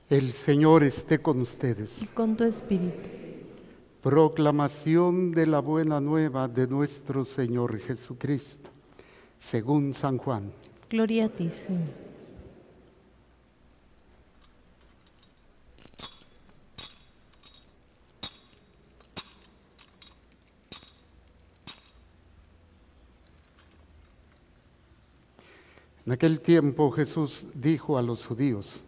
El Señor esté con ustedes. Y con tu espíritu. Proclamación de la buena nueva de nuestro Señor Jesucristo, según San Juan. Gloria a ti, Señor. En aquel tiempo Jesús dijo a los judíos: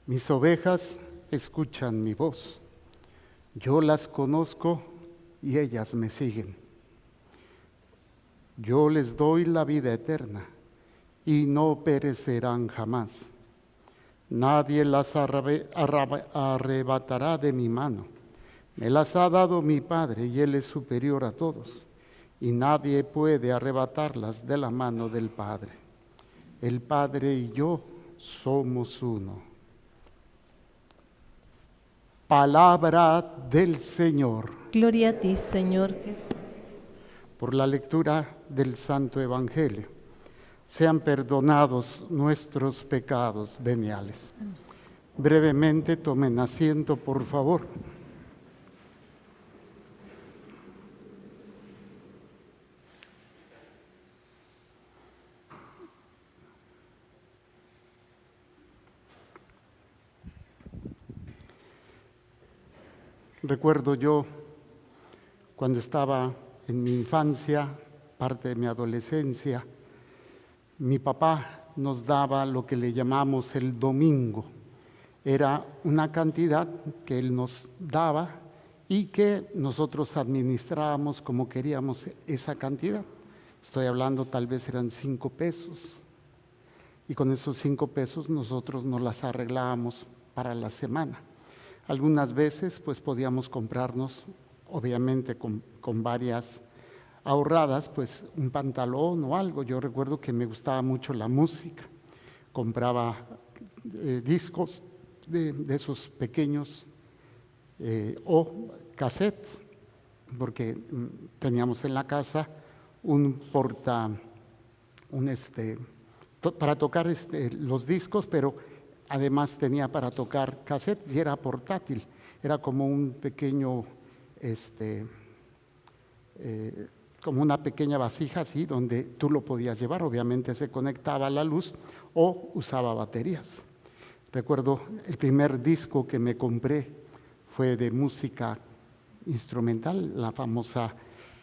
mis ovejas escuchan mi voz. Yo las conozco y ellas me siguen. Yo les doy la vida eterna y no perecerán jamás. Nadie las arrebatará de mi mano. Me las ha dado mi Padre y Él es superior a todos, y nadie puede arrebatarlas de la mano del Padre. El Padre y yo somos uno. Palabra del Señor. Gloria a ti, Señor Jesús. Por la lectura del Santo Evangelio, sean perdonados nuestros pecados veniales. Brevemente tomen asiento, por favor. Recuerdo yo cuando estaba en mi infancia, parte de mi adolescencia, mi papá nos daba lo que le llamamos el domingo. Era una cantidad que él nos daba y que nosotros administrábamos como queríamos esa cantidad. Estoy hablando, tal vez eran 5 pesos. Y con esos 5 pesos nosotros nos las arreglábamos para la semana. Algunas veces pues podíamos comprarnos, obviamente con varias ahorradas, pues un pantalón o algo. Yo recuerdo que me gustaba mucho la música. Compraba discos de esos pequeños o cassettes, porque teníamos en la casa para tocar los discos, pero además tenía para tocar cassette y era portátil. Era como un pequeño, como una pequeña vasija así, donde tú lo podías llevar. Obviamente se conectaba a la luz o usaba baterías. Recuerdo el primer disco que me compré fue de música instrumental, la famosa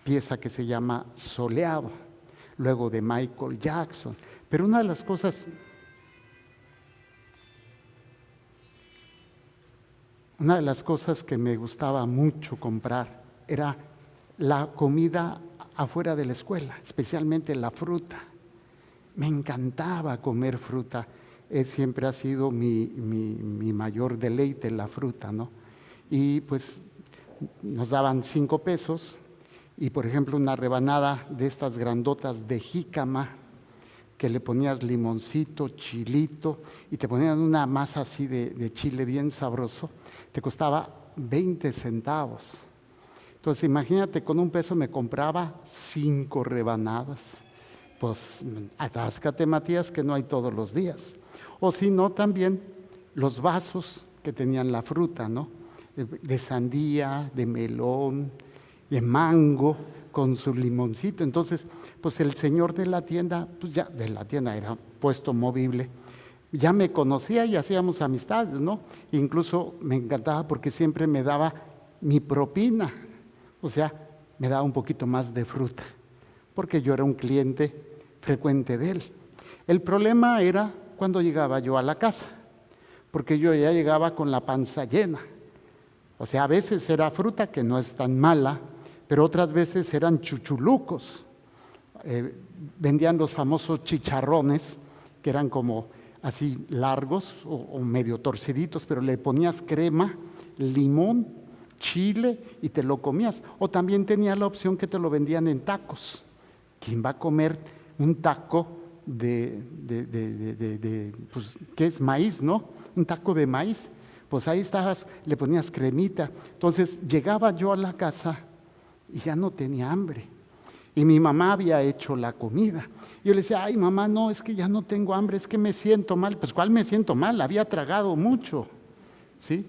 pieza que se llama Soleado, luego de Michael Jackson. Pero una de las cosas que me gustaba mucho comprar era la comida afuera de la escuela, especialmente la fruta. Me encantaba comer fruta. Siempre ha sido mi mayor deleite la fruta, ¿no? Y pues nos daban 5 pesos y, por ejemplo, una rebanada de estas grandotas de jícama, que le ponías limoncito, chilito y te ponían una masa así de chile bien sabroso, te costaba 20 centavos. Entonces imagínate, con 1 peso me compraba 5 rebanadas. Pues atáscate, Matías, que no hay todos los días. O si no, también los vasos que tenían la fruta, ¿no? De sandía, de melón, de mango, con su limoncito. Entonces, pues el señor de la tienda, pues ya de la tienda era puesto movible, ya me conocía y hacíamos amistades, ¿no? Incluso me encantaba porque siempre me daba mi propina, o sea, me daba un poquito más de fruta, porque yo era un cliente frecuente de él. El problema era cuando llegaba yo a la casa, porque yo ya llegaba con la panza llena. O sea, a veces era fruta que no es tan mala, pero otras veces eran chuchulucos. Vendían los famosos chicharrones, que eran como así largos o medio torciditos, pero le ponías crema, limón, chile y te lo comías. O también tenía la opción que te lo vendían en tacos. ¿Quién va a comer un taco pues, ¿qué es? Maíz, ¿no? Un taco de maíz. Pues ahí estabas, le ponías cremita. Entonces llegaba yo a la casa y ya no tenía hambre. y mi mamá había hecho la comida. Yo le decía, ay mamá, no, es que ya no tengo hambre, es que me siento mal. Pues ¿cuál me siento mal? Había tragado mucho, ¿sí?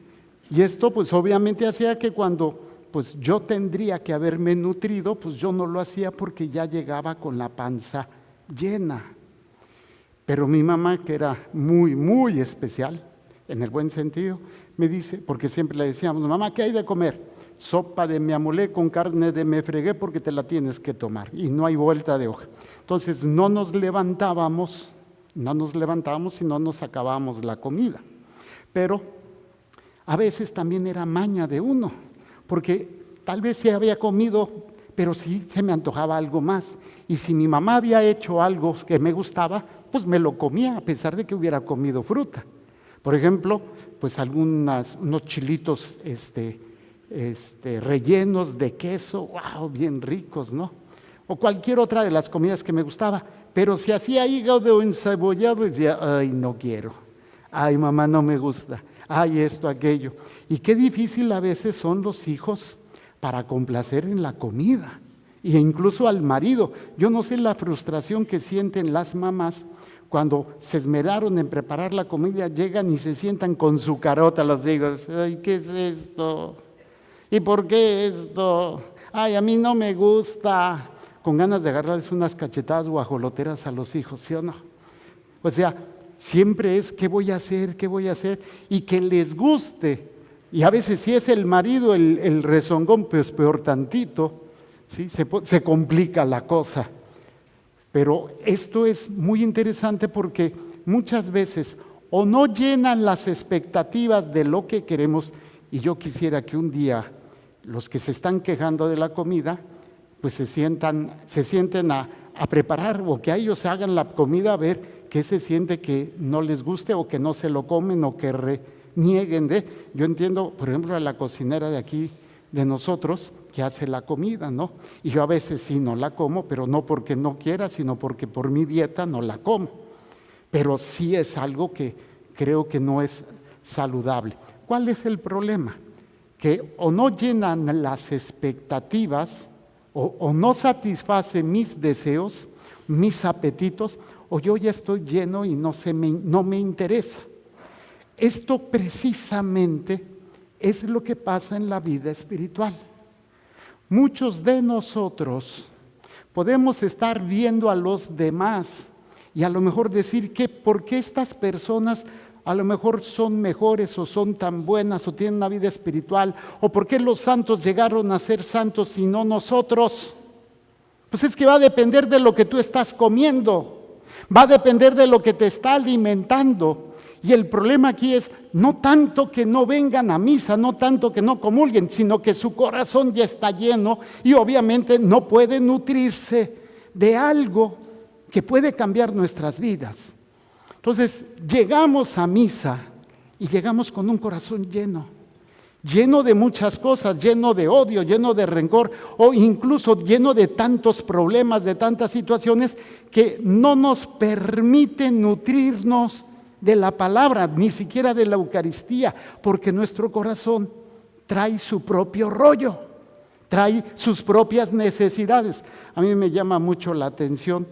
Y esto pues obviamente hacía que cuando pues yo tendría que haberme nutrido, pues yo no lo hacía porque ya llegaba con la panza llena. Pero mi mamá, que era muy, muy especial, en el buen sentido, me dice, porque siempre le decíamos, mamá, ¿qué hay de comer? Sopa de me amolé con carne de me fregué porque te la tienes que tomar y no hay vuelta de hoja. Entonces no nos levantábamos y no nos acabábamos la comida. Pero a veces también era maña de uno, porque tal vez se había comido, pero sí se me antojaba algo más. Y si mi mamá había hecho algo que me gustaba, pues me lo comía a pesar de que hubiera comido fruta. Por ejemplo, pues unos chilitos rellenos de queso, wow, bien ricos, ¿no? O cualquier otra de las comidas que me gustaba. Pero si hacía hígado encebollado, decía, ay, no quiero. Ay, mamá, no me gusta. Ay, esto, aquello. Y qué difícil a veces son los hijos para complacer en la comida. E incluso al marido. Yo no sé la frustración que sienten las mamás cuando se esmeraron en preparar la comida, llegan y se sientan con su carota los hijos. Ay, ¿qué es esto? ¿Y por qué esto? Ay, a mí no me gusta. Con ganas de agarrarles unas cachetadas guajoloteras a los hijos, ¿sí o no? O sea, siempre es, ¿qué voy a hacer? ¿Qué voy a hacer? Y que les guste. Y a veces si es el marido el rezongón, pues peor tantito, ¿sí? Se complica la cosa. Pero esto es muy interesante porque muchas veces o no llenan las expectativas de lo que queremos, y yo quisiera que un día los que se están quejando de la comida, pues se sienten a preparar, o que a ellos se hagan la comida a ver qué se siente que no les guste o que no se lo comen o que renieguen de. Yo entiendo, por ejemplo, a la cocinera de aquí, de nosotros, que hace la comida, ¿no? Y yo a veces sí no la como, pero no porque no quiera, sino porque por mi dieta no la como. Pero sí es algo que creo que no es saludable. ¿Cuál es el problema? Que o no llenan las expectativas, o no satisface mis deseos, mis apetitos, o yo ya estoy lleno y no me interesa. Esto precisamente es lo que pasa en la vida espiritual. Muchos de nosotros podemos estar viendo a los demás y a lo mejor decir que por qué estas personas a lo mejor son mejores o son tan buenas o tienen una vida espiritual, o por qué los santos llegaron a ser santos y no nosotros. Pues es que va a depender de lo que tú estás comiendo, va a depender de lo que te está alimentando. Y el problema aquí es no tanto que no vengan a misa, no tanto que no comulguen, sino que su corazón ya está lleno y obviamente no puede nutrirse de algo que puede cambiar nuestras vidas. Entonces llegamos a misa y llegamos con un corazón lleno de muchas cosas, lleno de odio, lleno de rencor o incluso lleno de tantos problemas, de tantas situaciones que no nos permiten nutrirnos de la palabra, ni siquiera de la Eucaristía, porque nuestro corazón trae su propio rollo, trae sus propias necesidades. A mí me llama mucho la atención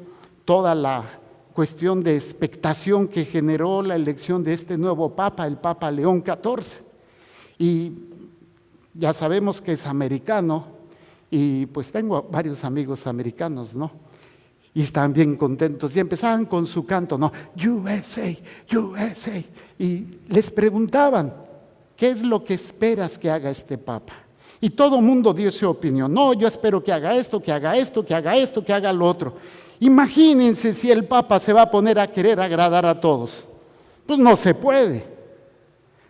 toda la cuestión de expectación que generó la elección de este nuevo Papa, el Papa León XIV. Y ya sabemos que es americano, y pues tengo varios amigos americanos, ¿no? Y estaban bien contentos y empezaban con su canto, ¿no? USA, USA. Y les preguntaban, ¿qué es lo que esperas que haga este Papa? Y todo el mundo dio su opinión. No, yo espero que haga esto, que haga esto, que haga esto, que haga lo otro. Imagínense si el Papa se va a poner a querer agradar a todos. Pues no se puede.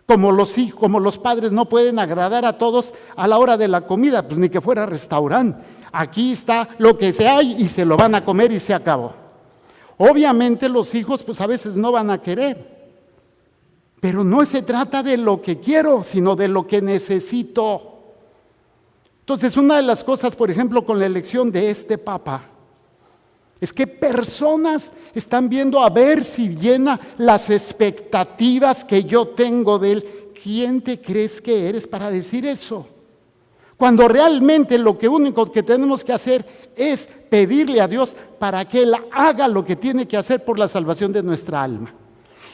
Como los padres no pueden agradar a todos a la hora de la comida, pues ni que fuera restaurante. Aquí está lo que se hay y se lo van a comer y se acabó. Obviamente los hijos pues a veces no van a querer, pero no se trata de lo que quiero, sino de lo que necesito. Entonces una de las cosas, por ejemplo, con la elección de este Papa, es que personas están viendo a ver si llena las expectativas que yo tengo de él. ¿Quién te crees que eres para decir eso? Cuando realmente lo único que tenemos que hacer es pedirle a Dios para que Él haga lo que tiene que hacer por la salvación de nuestra alma.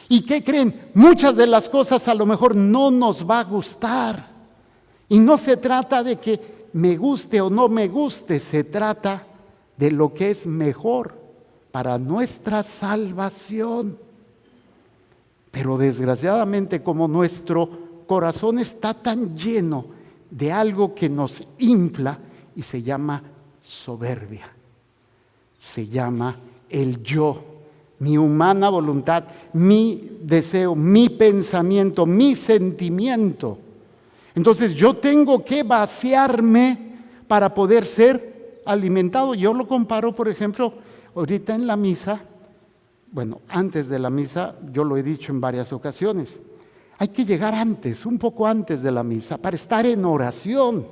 ¿Y qué creen? Muchas de las cosas a lo mejor no nos va a gustar. Y no se trata de que me guste o no me guste, se trata de lo que es mejor para nuestra salvación. Pero desgraciadamente, como nuestro corazón está tan lleno de algo que nos infla y se llama soberbia, se llama el yo, mi humana voluntad, mi deseo, mi pensamiento, mi sentimiento. Entonces yo tengo que vaciarme para poder ser alimentado. Yo lo comparo, por ejemplo, ahorita en la misa, bueno, antes de la misa, yo lo he dicho en varias ocasiones, hay que llegar antes, un poco antes de la misa, para estar en oración,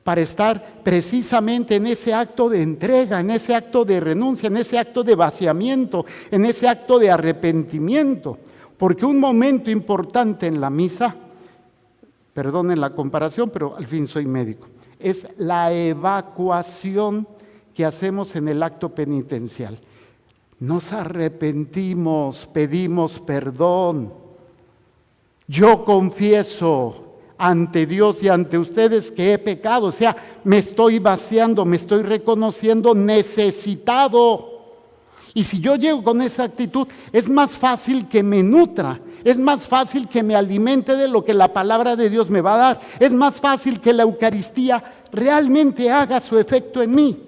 para estar precisamente en ese acto de entrega, en ese acto de renuncia, en ese acto de vaciamiento, en ese acto de arrepentimiento. Porque un momento importante en la misa, perdonen la comparación, pero al fin soy médico, es la evacuación que hacemos en el acto penitencial. Nos arrepentimos, pedimos perdón. Yo confieso ante Dios y ante ustedes que he pecado, o sea, me estoy vaciando, me estoy reconociendo necesitado. Y si yo llego con esa actitud, es más fácil que me nutra, es más fácil que me alimente de lo que la palabra de Dios me va a dar, es más fácil que la Eucaristía realmente haga su efecto en mí.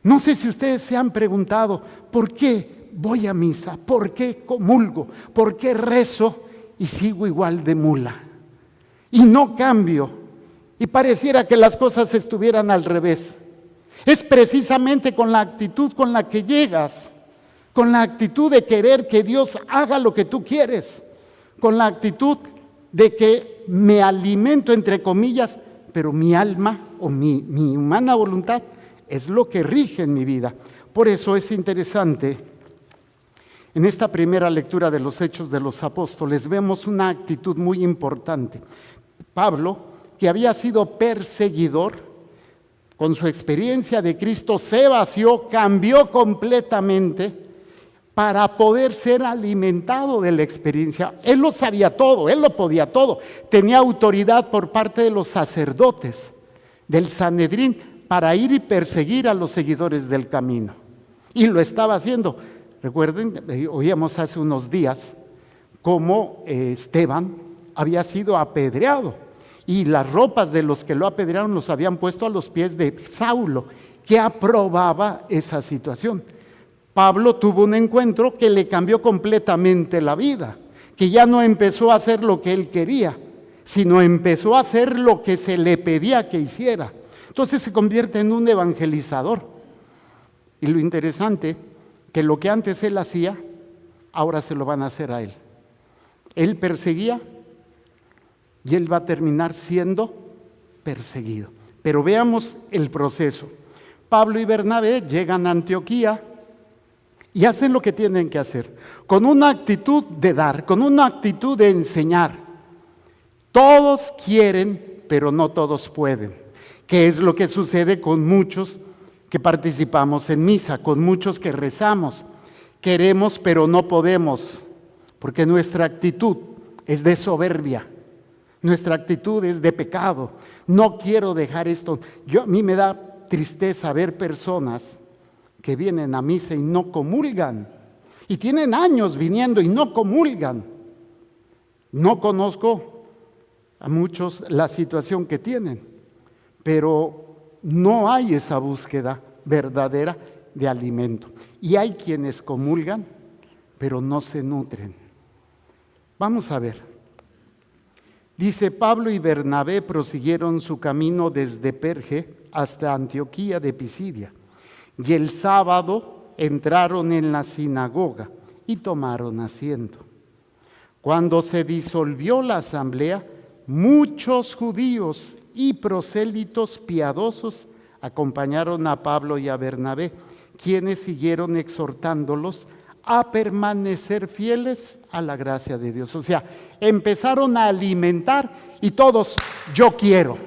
No sé si ustedes se han preguntado, ¿por qué voy a misa? ¿Por qué comulgo? ¿Por qué rezo? Y sigo igual de mula. Y no cambio. Y pareciera que las cosas estuvieran al revés. Es precisamente con la actitud con la que llegas, con la actitud de querer que Dios haga lo que tú quieres, con la actitud de que me alimento, entre comillas, pero mi alma o mi humana voluntad es lo que rige en mi vida. Por eso es interesante, en esta primera lectura de los Hechos de los Apóstoles, vemos una actitud muy importante. Pablo, que había sido perseguidor, con su experiencia de Cristo se vació, cambió completamente para poder ser alimentado de la experiencia. Él lo sabía todo, él lo podía todo. Tenía autoridad por parte de los sacerdotes, del Sanedrín, para ir y perseguir a los seguidores del camino. Y lo estaba haciendo. Recuerden, oíamos hace unos días cómo Esteban había sido apedreado y las ropas de los que lo apedrearon los habían puesto a los pies de Saulo, que aprobaba esa situación. Pablo tuvo un encuentro que le cambió completamente la vida, que ya no empezó a hacer lo que él quería, sino empezó a hacer lo que se le pedía que hiciera. Entonces se convierte en un evangelizador. Y lo interesante, que lo que antes él hacía, ahora se lo van a hacer a él. Él perseguía y él va a terminar siendo perseguido. Pero veamos el proceso. Pablo y Bernabé llegan a Antioquía y hacen lo que tienen que hacer, con una actitud de dar, con una actitud de enseñar. Todos quieren, pero no todos pueden. ¿Qué es lo que sucede con muchos que participamos en misa, con muchos que rezamos? Queremos, pero no podemos, porque nuestra actitud es de soberbia, nuestra actitud es de pecado. No quiero dejar esto. A mí me da tristeza ver personas que vienen a misa y no comulgan, y tienen años viniendo y no comulgan. No conozco a muchos la situación que tienen, pero no hay esa búsqueda verdadera de alimento. Y hay quienes comulgan, pero no se nutren. Vamos a ver. Dice: Pablo y Bernabé prosiguieron su camino desde Perge hasta Antioquía de Pisidia, y el sábado entraron en la sinagoga y tomaron asiento. Cuando se disolvió la asamblea, muchos judíos y prosélitos piadosos acompañaron a Pablo y a Bernabé, quienes siguieron exhortándolos a permanecer fieles a la gracia de Dios. O sea, empezaron a alimentar y todos, yo quiero,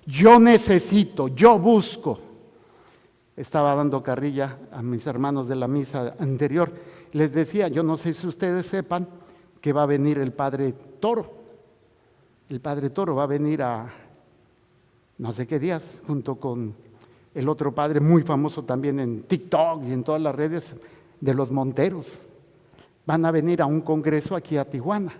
Yo necesito, yo busco. Estaba dando carrilla a mis hermanos de la misa anterior. Les decía, yo no sé si ustedes sepan que va a venir el Padre Toro. El Padre Toro va a venir a no sé qué días, junto con el otro padre muy famoso también en TikTok y en todas las redes, de los Monteros. Van a venir a un congreso aquí a Tijuana.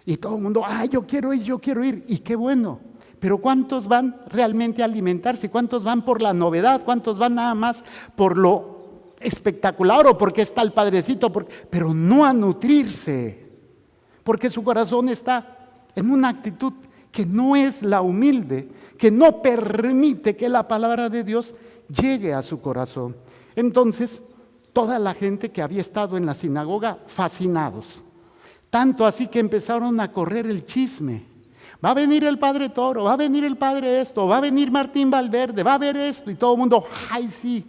Y todo el mundo, yo quiero ir, yo quiero ir. Y qué bueno. Pero ¿cuántos van realmente a alimentarse? ¿Cuántos van por la novedad? ¿Cuántos van nada más por lo espectacular o porque está el padrecito? Pero no a nutrirse, porque su corazón está en una actitud que no es la humilde, que no permite que la palabra de Dios llegue a su corazón. Entonces, toda la gente que había estado en la sinagoga, fascinados. Tanto así que empezaron a correr el chisme. Va a venir el Padre Toro, va a venir el Padre esto, va a venir Martín Valverde, va a haber esto, y todo el mundo, ¡ay sí!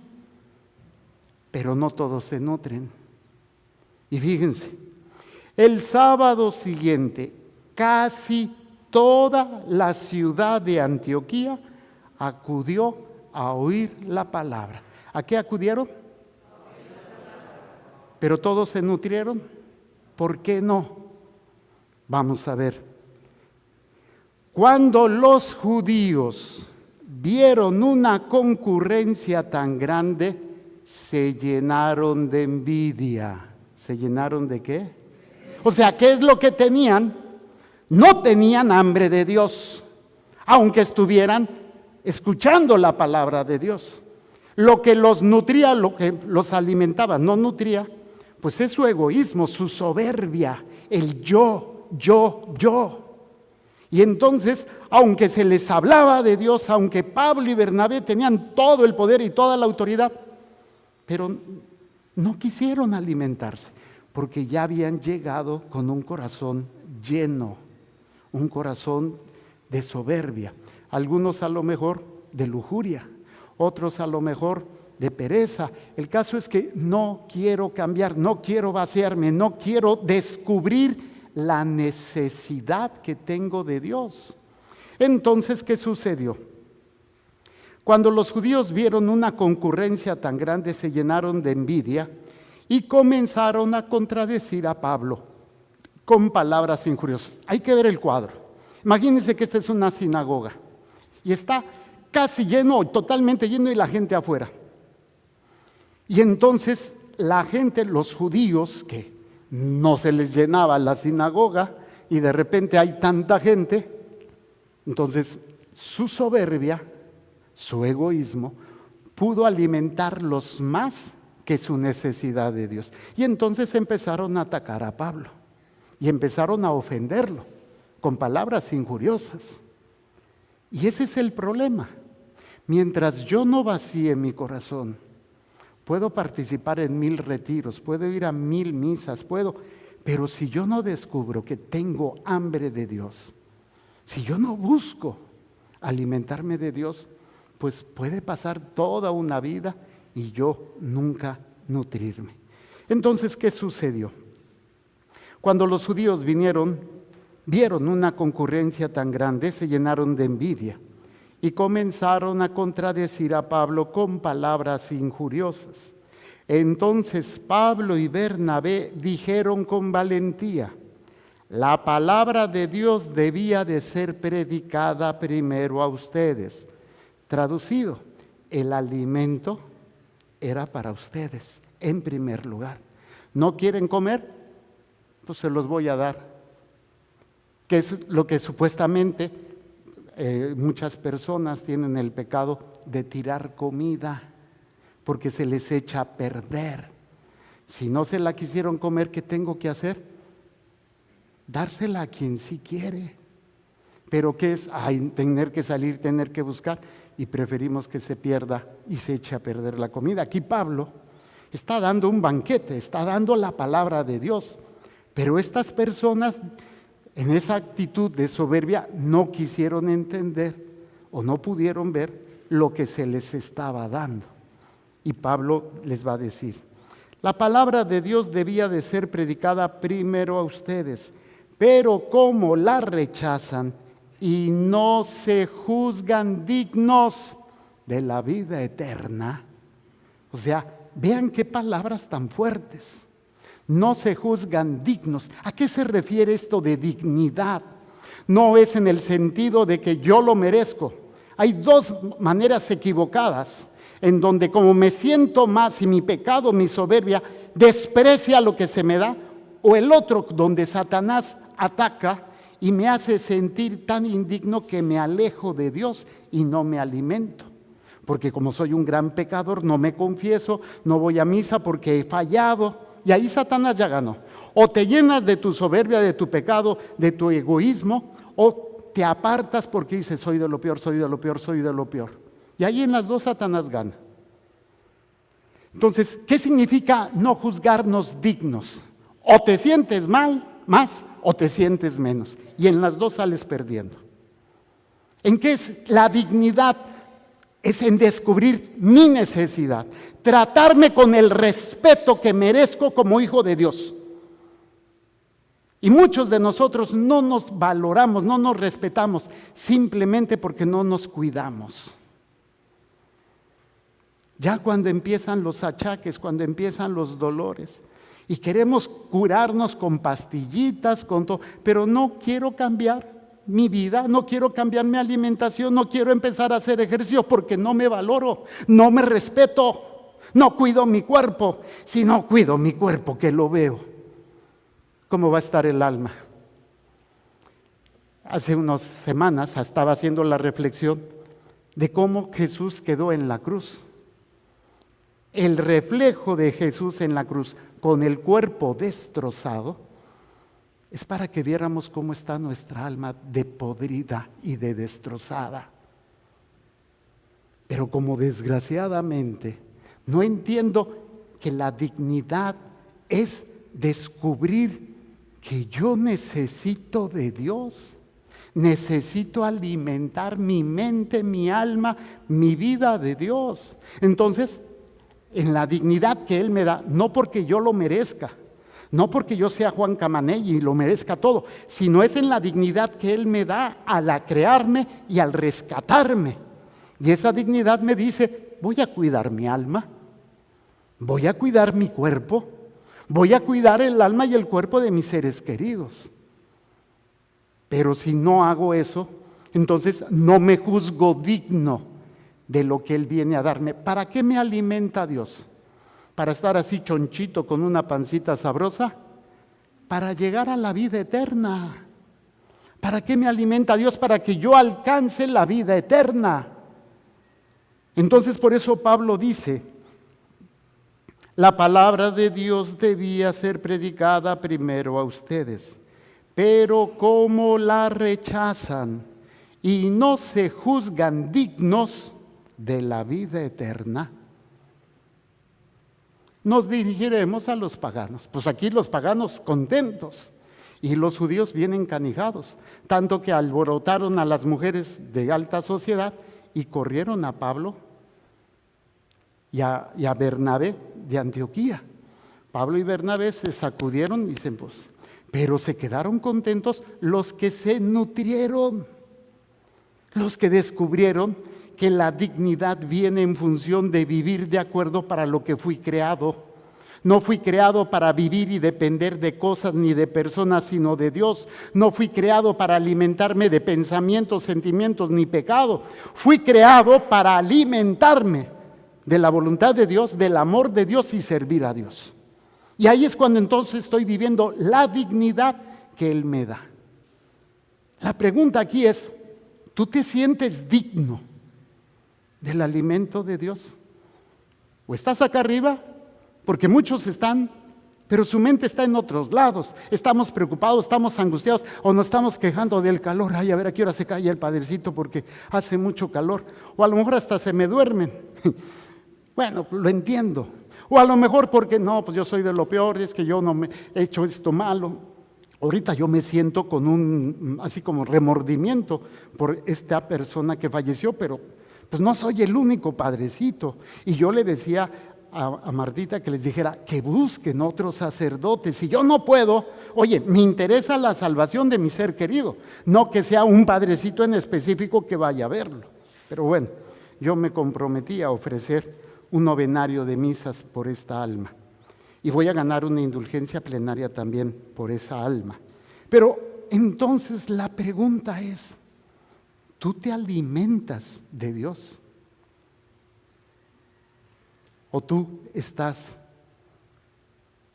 Pero no todos se nutren. Y fíjense, el sábado siguiente, casi toda la ciudad de Antioquía acudió a oír la palabra. ¿A qué acudieron? ¿Pero todos se nutrieron? ¿Por qué no? Vamos a ver. Cuando los judíos vieron una concurrencia tan grande, se llenaron de envidia. ¿Se llenaron de qué? O sea, ¿qué es lo que tenían? No tenían hambre de Dios, aunque estuvieran escuchando la palabra de Dios. Lo que los nutría, lo que los alimentaba, no nutría, pues es su egoísmo, su soberbia, el yo. Y entonces, aunque se les hablaba de Dios, aunque Pablo y Bernabé tenían todo el poder y toda la autoridad, pero no quisieron alimentarse, porque ya habían llegado con un corazón lleno, un corazón de soberbia. Algunos a lo mejor de lujuria, otros a lo mejor de pereza. El caso es que no quiero cambiar, no quiero vaciarme, no quiero descubrir la necesidad que tengo de Dios. Entonces, ¿qué sucedió? Cuando los judíos vieron una concurrencia tan grande, se llenaron de envidia y comenzaron a contradecir a Pablo con palabras injuriosas. Hay que ver el cuadro. Imagínense que esta es una sinagoga y está casi lleno, totalmente lleno, y la gente afuera. Y entonces la gente, los judíos, que no se les llenaba la sinagoga y de repente hay tanta gente, entonces su soberbia, su egoísmo, pudo alimentarlos más que su necesidad de Dios. Y entonces empezaron a atacar a Pablo y empezaron a ofenderlo con palabras injuriosas. Y ese es el problema. Mientras yo no vacíe mi corazón, puedo participar en 1000 retiros, puedo ir a 1000 misas, pero si yo no descubro que tengo hambre de Dios, si yo no busco alimentarme de Dios, pues puede pasar toda una vida y yo nunca nutrirme. Entonces, ¿qué sucedió? Cuando los judíos vieron una concurrencia tan grande, se llenaron de envidia y comenzaron a contradecir a Pablo con palabras injuriosas. Entonces Pablo y Bernabé dijeron con valentía: la palabra de Dios debía de ser predicada primero a ustedes. Traducido, el alimento era para ustedes en primer lugar. ¿No quieren comer? Pues se los voy a dar. Que es lo que supuestamente muchas personas tienen el pecado de tirar comida porque se les echa a perder. Si no se la quisieron comer, ¿qué tengo que hacer? Dársela a quien sí quiere. Pero ¿qué es? Tener que salir, tener que buscar, y preferimos que se pierda y se eche a perder la comida. Aquí Pablo está dando un banquete, está dando la palabra de Dios, pero estas personas en esa actitud de soberbia no quisieron entender o no pudieron ver lo que se les estaba dando. Y Pablo les va a decir: la palabra de Dios debía de ser predicada primero a ustedes, pero como la rechazan, y no se juzgan dignos de la vida eterna. O sea, vean qué palabras tan fuertes. No se juzgan dignos. ¿A qué se refiere esto de dignidad? No es en el sentido de que yo lo merezco. Hay dos maneras equivocadas en donde como me siento más y mi pecado, mi soberbia, desprecia lo que se me da, o el otro donde Satanás ataca y me hace sentir tan indigno que me alejo de Dios y no me alimento. Porque como soy un gran pecador, no me confieso, no voy a misa porque he fallado. Y ahí Satanás ya ganó. O te llenas de tu soberbia, de tu pecado, de tu egoísmo, o te apartas porque dices, soy de lo peor, soy de lo peor, soy de lo peor. Y ahí en las dos Satanás gana. Entonces, ¿qué significa no juzgarnos dignos? O te sientes mal, más, o te sientes menos. Y en las dos sales perdiendo. ¿En qué es la dignidad? Es en descubrir mi necesidad. Tratarme con el respeto que merezco como hijo de Dios. Y muchos de nosotros no nos valoramos, no nos respetamos, simplemente porque no nos cuidamos. Ya cuando empiezan los achaques, cuando empiezan los dolores, y queremos curarnos con pastillitas, con todo, pero no quiero cambiar mi vida, no quiero cambiar mi alimentación, no quiero empezar a hacer ejercicio porque no me valoro, no me respeto, no cuido mi cuerpo. Si no cuido mi cuerpo, que lo veo, ¿cómo va a estar el alma? Hace unas semanas estaba haciendo la reflexión de cómo Jesús quedó en la cruz. El reflejo de Jesús en la cruz con el cuerpo destrozado es para que viéramos cómo está nuestra alma de podrida y de destrozada. Pero como desgraciadamente no entiendo que la dignidad es descubrir que yo necesito de Dios, necesito alimentar mi mente, mi alma, mi vida de Dios. Entonces, en la dignidad que Él me da, no porque yo lo merezca, no porque yo sea Juan Camaney y lo merezca todo, sino es en la dignidad que Él me da al crearme y al rescatarme. Y esa dignidad me dice, voy a cuidar mi alma, voy a cuidar mi cuerpo, voy a cuidar el alma y el cuerpo de mis seres queridos. Pero si no hago eso, entonces no me juzgo digno de lo que Él viene a darme. ¿Para qué me alimenta Dios? ¿Para estar así chonchito con una pancita sabrosa? Para llegar a la vida eterna. ¿Para qué me alimenta Dios? Para que yo alcance la vida eterna. Entonces por eso Pablo dice, la palabra de Dios debía ser predicada primero a ustedes, pero como la rechazan y no se juzgan dignos de la vida eterna, nos dirigiremos a los paganos. Pues aquí los paganos contentos y los judíos bien encanijados, tanto que alborotaron a las mujeres de alta sociedad y corrieron a Pablo y a Bernabé de Antioquía. Pablo y Bernabé se sacudieron y dicen, pues, pero se quedaron contentos los que se nutrieron, los que descubrieron que la dignidad viene en función de vivir de acuerdo para lo que fui creado. No fui creado para vivir y depender de cosas ni de personas, sino de Dios. No fui creado para alimentarme de pensamientos, sentimientos ni pecado. Fui creado para alimentarme de la voluntad de Dios, del amor de Dios y servir a Dios. Y ahí es cuando entonces estoy viviendo la dignidad que Él me da. La pregunta aquí es, ¿tú te sientes digno del alimento de Dios? ¿O estás acá arriba? Porque muchos están, pero su mente está en otros lados. Estamos preocupados, estamos angustiados o nos estamos quejando del calor. Ay, a ver a qué hora se cae el padrecito porque hace mucho calor. O a lo mejor hasta se me duermen. Bueno, lo entiendo. O a lo mejor porque no, pues yo soy de lo peor, es que yo no me he hecho esto malo. Ahorita yo me siento con un, así como remordimiento por esta persona que falleció, pero pues no soy el único padrecito. Y yo le decía a Martita que les dijera que busquen otros sacerdotes. Si yo no puedo, oye, me interesa la salvación de mi ser querido, no que sea un padrecito en específico que vaya a verlo. Pero bueno, yo me comprometí a ofrecer un novenario de misas por esta alma. Y voy a ganar una indulgencia plenaria también por esa alma. Pero entonces la pregunta es, ¿tú te alimentas de Dios? ¿O tú estás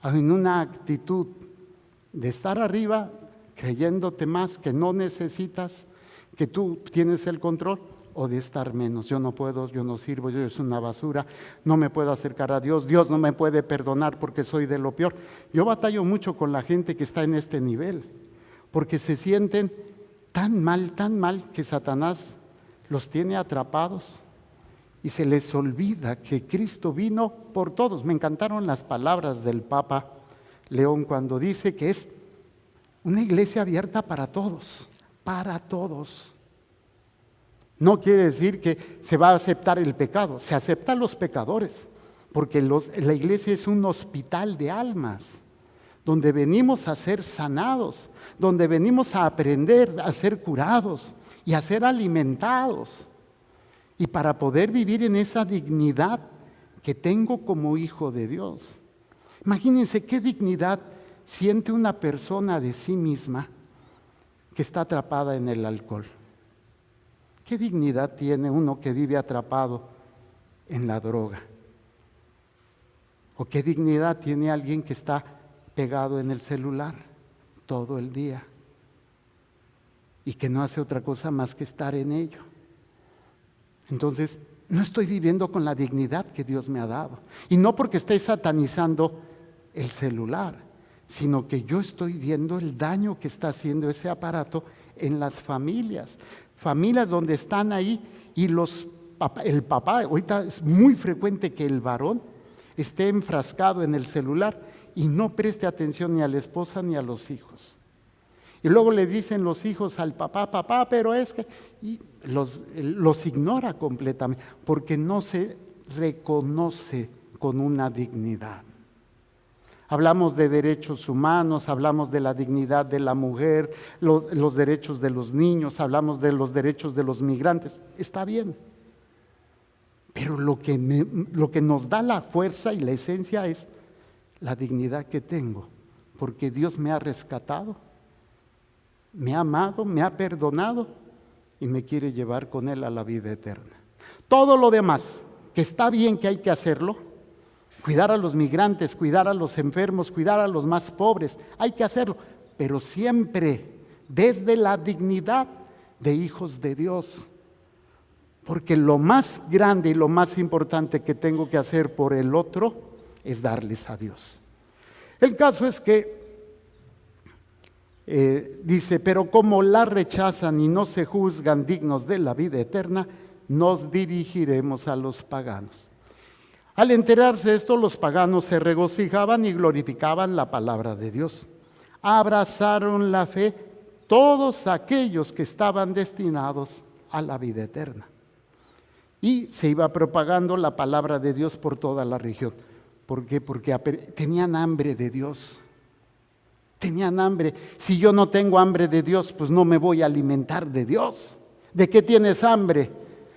en una actitud de estar arriba, creyéndote más, que no necesitas, que tú tienes el control, o de estar menos? Yo no puedo, yo no sirvo, yo soy una basura, no me puedo acercar a Dios, Dios no me puede perdonar porque soy de lo peor. Yo batallo mucho con la gente que está en este nivel, porque se sienten tan mal, que Satanás los tiene atrapados y se les olvida que Cristo vino por todos. Me encantaron las palabras del Papa León cuando dice que es una iglesia abierta para todos, para todos. No quiere decir que se va a aceptar el pecado, se aceptan los pecadores, porque la iglesia es un hospital de almas, donde venimos a ser sanados, donde venimos a aprender a ser curados y a ser alimentados. Y para poder vivir en esa dignidad que tengo como hijo de Dios. Imagínense qué dignidad siente una persona de sí misma que está atrapada en el alcohol. ¿Qué dignidad tiene uno que vive atrapado en la droga? ¿O qué dignidad tiene alguien que está pegado en el celular todo el día y que no hace otra cosa más que estar en ello? Entonces, no estoy viviendo con la dignidad que Dios me ha dado. Y no porque esté satanizando el celular, sino que yo estoy viendo el daño que está haciendo ese aparato en las familias. Familias donde están ahí y el papá, ahorita es muy frecuente que el varón esté enfrascado en el celular y no preste atención ni a la esposa ni a los hijos. Y luego le dicen los hijos al papá, pero es que... Y los ignora completamente, porque no se reconoce con una dignidad. Hablamos de derechos humanos, hablamos de la dignidad de la mujer, los derechos de los niños, hablamos de los derechos de los migrantes. Está bien. Pero lo que nos da la fuerza y la esencia es la dignidad que tengo, porque Dios me ha rescatado, me ha amado, me ha perdonado y me quiere llevar con Él a la vida eterna. Todo lo demás, que está bien que hay que hacerlo, cuidar a los migrantes, cuidar a los enfermos, cuidar a los más pobres, hay que hacerlo, pero siempre desde la dignidad de hijos de Dios. Porque lo más grande y lo más importante que tengo que hacer por el otro es darles a Dios. El caso es que dice, pero como la rechazan y no se juzgan dignos de la vida eterna, nos dirigiremos a los paganos. Al enterarse de esto, los paganos se regocijaban y glorificaban la palabra de Dios. Abrazaron la fe todos aquellos que estaban destinados a la vida eterna. Y se iba propagando la palabra de Dios por toda la región. ¿Por qué? Porque tenían hambre de Dios. Tenían hambre. Si yo no tengo hambre de Dios, pues no me voy a alimentar de Dios. ¿De qué tienes hambre?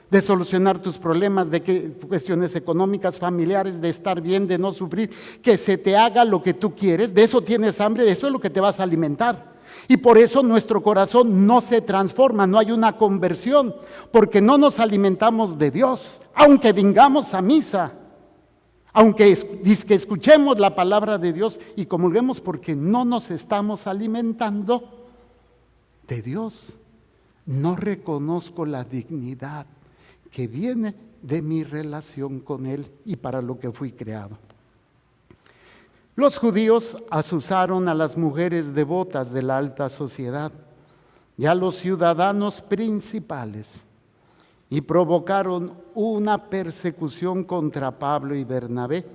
De solucionar tus problemas, de qué cuestiones económicas, familiares, de estar bien, de no sufrir, que se te haga lo que tú quieres. De eso tienes hambre, de eso es lo que te vas a alimentar. Y por eso nuestro corazón no se transforma, no hay una conversión, porque no nos alimentamos de Dios, aunque vengamos a misa, aunque escuchemos la palabra de Dios y comulguemos, porque no nos estamos alimentando de Dios. No reconozco la dignidad que viene de mi relación con Él y para lo que fui creado. Los judíos asusaron a las mujeres devotas de la alta sociedad y a los ciudadanos principales y provocaron una persecución contra Pablo y Bernabé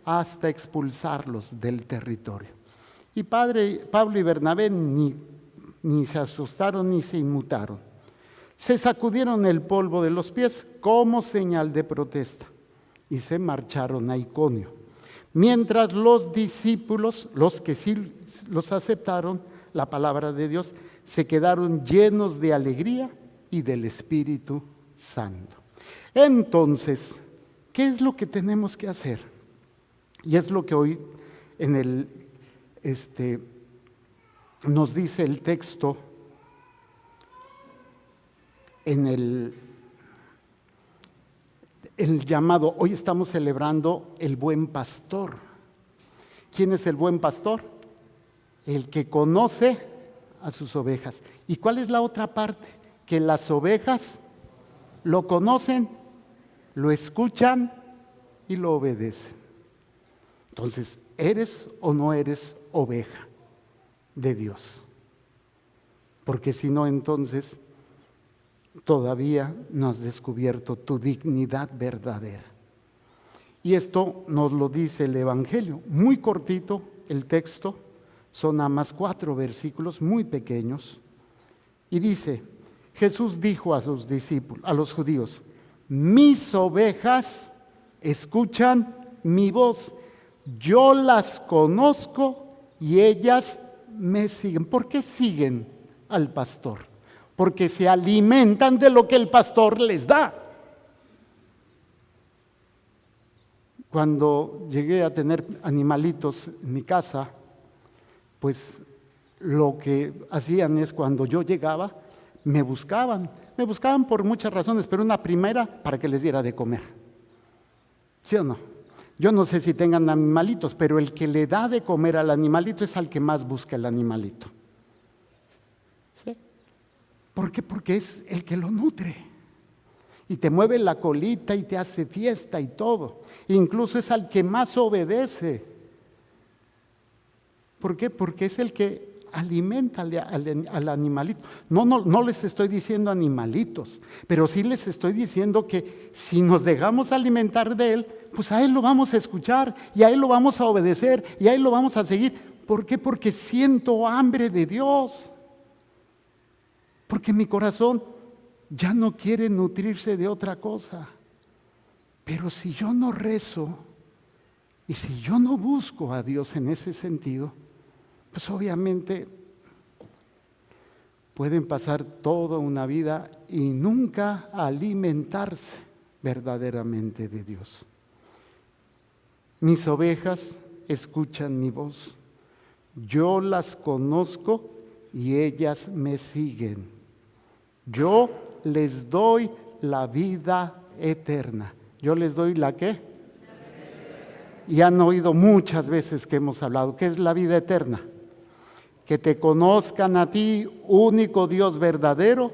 hasta expulsarlos del territorio. Y Pablo y Bernabé ni se asustaron ni se inmutaron. Se sacudieron el polvo de los pies como señal de protesta y se marcharon a Iconio. Mientras los discípulos, los que sí los aceptaron, la palabra de Dios, se quedaron llenos de alegría y del Espíritu Santo. Entonces, ¿qué es lo que tenemos que hacer? Y es lo que hoy nos dice el texto en el llamado. Hoy estamos celebrando el buen pastor. ¿Quién es el buen pastor? El que conoce a sus ovejas. ¿Y cuál es la otra parte? Que las ovejas lo conocen, lo escuchan y lo obedecen. Entonces, ¿eres o no eres oveja de Dios? Porque si no, entonces todavía no has descubierto tu dignidad verdadera. Y esto nos lo dice el Evangelio, muy cortito el texto, son nada más 4 versículos muy pequeños. Y dice, Jesús dijo a sus discípulos, a los judíos, mis ovejas escuchan mi voz, yo las conozco y ellas me siguen. ¿Por qué siguen al pastor? Porque se alimentan de lo que el pastor les da. Cuando llegué a tener animalitos en mi casa, pues lo que hacían es cuando yo llegaba, me buscaban por muchas razones, pero una primera, para que les diera de comer. ¿Sí o no? Yo no sé si tengan animalitos, pero el que le da de comer al animalito es al que más busca el animalito. ¿Sí? ¿Por qué? Porque es el que lo nutre. Y te mueve la colita y te hace fiesta y todo. Incluso es al que más obedece. ¿Por qué? Porque es el que alimenta al animalito. No les estoy diciendo animalitos, pero sí les estoy diciendo que si nos dejamos alimentar de él, pues a él lo vamos a escuchar y a él lo vamos a obedecer y a él lo vamos a seguir. ¿Por qué? Porque siento hambre de Dios. Porque mi corazón ya no quiere nutrirse de otra cosa. Pero si yo no rezo y si yo no busco a Dios en ese sentido, pues obviamente pueden pasar toda una vida y nunca alimentarse verdaderamente de Dios. Mis ovejas escuchan mi voz, yo las conozco y ellas me siguen. Yo les doy la vida eterna. ¿Yo les doy la qué? Y han oído muchas veces que hemos hablado. ¿Qué es la vida eterna? Que te conozcan a ti, único Dios verdadero,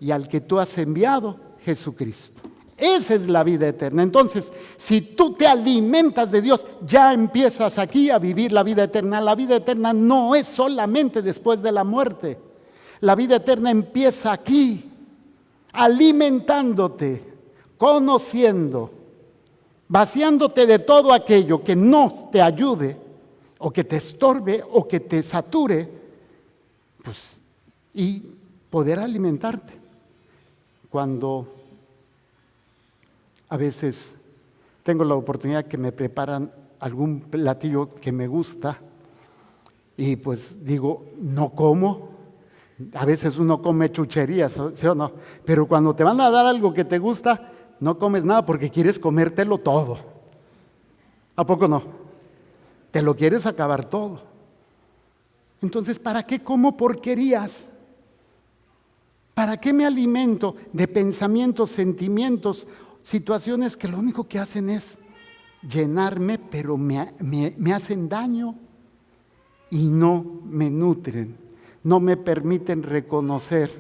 y al que tú has enviado, Jesucristo. Esa es la vida eterna. Entonces, si tú te alimentas de Dios, ya empiezas aquí a vivir la vida eterna. La vida eterna no es solamente después de la muerte. La vida eterna empieza aquí, alimentándote, conociendo, vaciándote de todo aquello que no te ayude, o que te estorbe, o que te sature, pues, y poder alimentarte. Cuando a veces tengo la oportunidad que me preparan algún platillo que me gusta, y pues digo, no como. A veces uno come chucherías, ¿sí o no? Pero cuando te van a dar algo que te gusta, no comes nada porque quieres comértelo todo. ¿A poco no? Te lo quieres acabar todo. Entonces, ¿para qué como porquerías? ¿Para qué me alimento de pensamientos, sentimientos, situaciones que lo único que hacen es llenarme, pero me hacen daño y no me nutren, no me permiten reconocer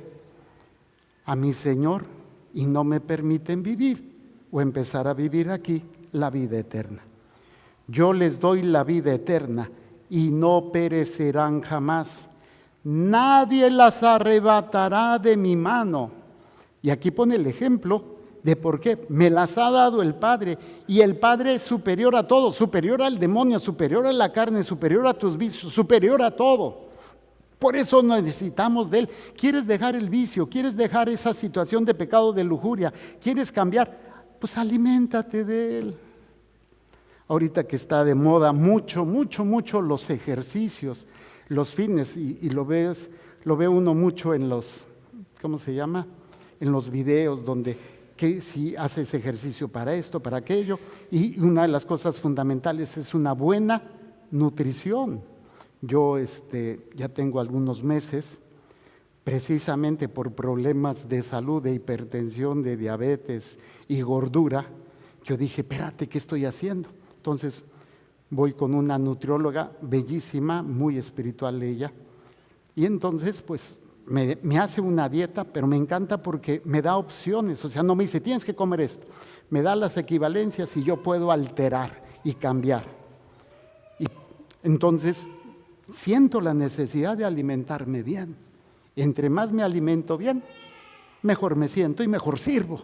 a mi Señor y no me permiten vivir o empezar a vivir aquí la vida eterna? Yo les doy la vida eterna y no perecerán jamás. Nadie las arrebatará de mi mano. Y aquí pone el ejemplo de por qué. Me las ha dado el Padre, y el Padre es superior a todo, superior al demonio, superior a la carne, superior a tus vicios, superior a todo. Por eso necesitamos de Él. ¿Quieres dejar el vicio? ¿Quieres dejar esa situación de pecado, de lujuria? ¿Quieres cambiar? Pues aliméntate de Él. ahorita que está de moda mucho los ejercicios, los fitness, y lo ve uno mucho en los, ¿cómo se llama? En los videos donde que si haces ejercicio para esto, para aquello, y una de las cosas fundamentales es una buena nutrición. Yo ya tengo algunos meses, precisamente por problemas de salud, de hipertensión, de diabetes y gordura, yo dije, espérate, ¿qué estoy haciendo? Entonces voy con una nutrióloga bellísima, muy espiritual ella, y entonces pues me hace una dieta, pero me encanta porque me da opciones, o sea, no me dice, tienes que comer esto, me da las equivalencias y yo puedo alterar y cambiar. Y entonces siento la necesidad de alimentarme bien. Entre más me alimento bien, mejor me siento y mejor sirvo.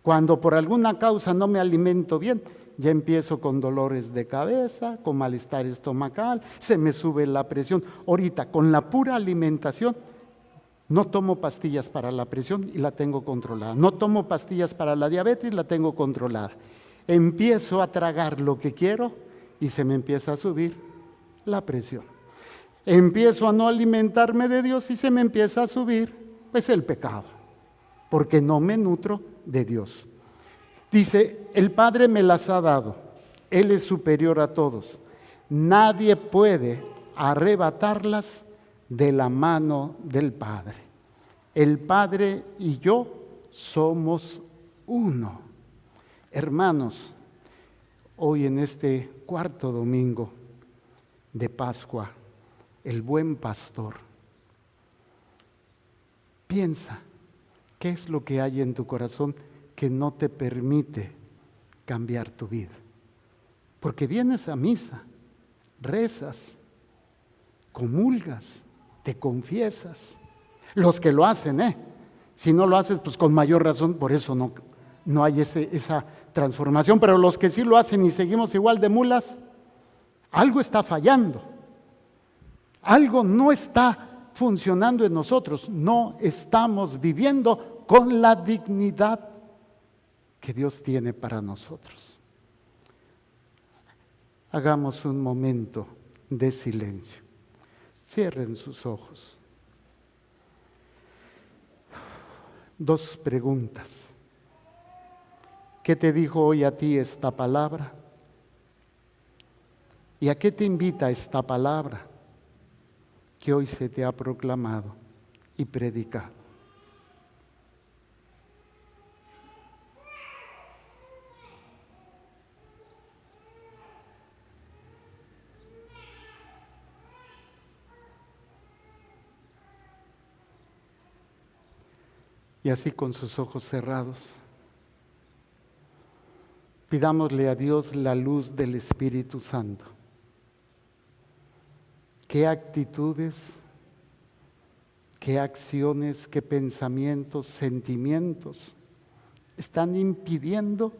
Cuando por alguna causa no me alimento bien, ya empiezo con dolores de cabeza, con malestar estomacal, se me sube la presión. Ahorita, con la pura alimentación, no tomo pastillas para la presión y la tengo controlada. No tomo pastillas para la diabetes, la tengo controlada. Empiezo a tragar lo que quiero y se me empieza a subir la presión. Empiezo a no alimentarme de Dios y se me empieza a subir, pues, el pecado, porque no me nutro de Dios. Dice, el Padre me las ha dado, Él es superior a todos. Nadie puede arrebatarlas de la mano del Padre. El Padre y yo somos uno. Hermanos, hoy en este cuarto domingo de Pascua, el buen pastor, piensa, ¿qué es lo que hay en tu corazón que no te permite cambiar tu vida? Porque vienes a misa, rezas, comulgas, te confiesas. Los que lo hacen, si no lo haces, pues con mayor razón, por eso no hay esa transformación. Pero los que sí lo hacen y seguimos igual de mulas, algo está fallando. Algo no está funcionando en nosotros. No estamos viviendo con la dignidad que Dios tiene para nosotros. Hagamos un momento de silencio. Cierren sus ojos. 2 preguntas. ¿Qué te dijo hoy a ti esta palabra? ¿Y a qué te invita esta palabra que hoy se te ha proclamado y predicado? Y así con sus ojos cerrados, pidámosle a Dios la luz del Espíritu Santo. ¿Qué actitudes, qué acciones, qué pensamientos, sentimientos están impidiendo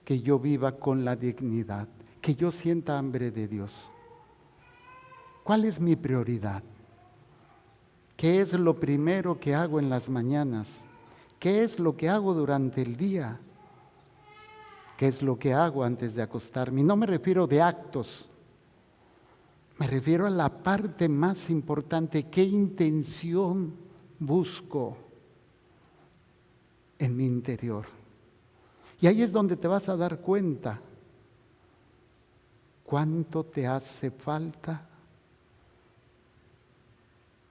que yo viva con la dignidad, que yo sienta hambre de Dios? ¿Cuál es mi prioridad? ¿Qué es lo primero que hago en las mañanas? ¿Qué es lo que hago durante el día? ¿Qué es lo que hago antes de acostarme? Y no me refiero de actos, me refiero a la parte más importante. ¿Qué intención busco en mi interior? Y ahí es donde te vas a dar cuenta cuánto te hace falta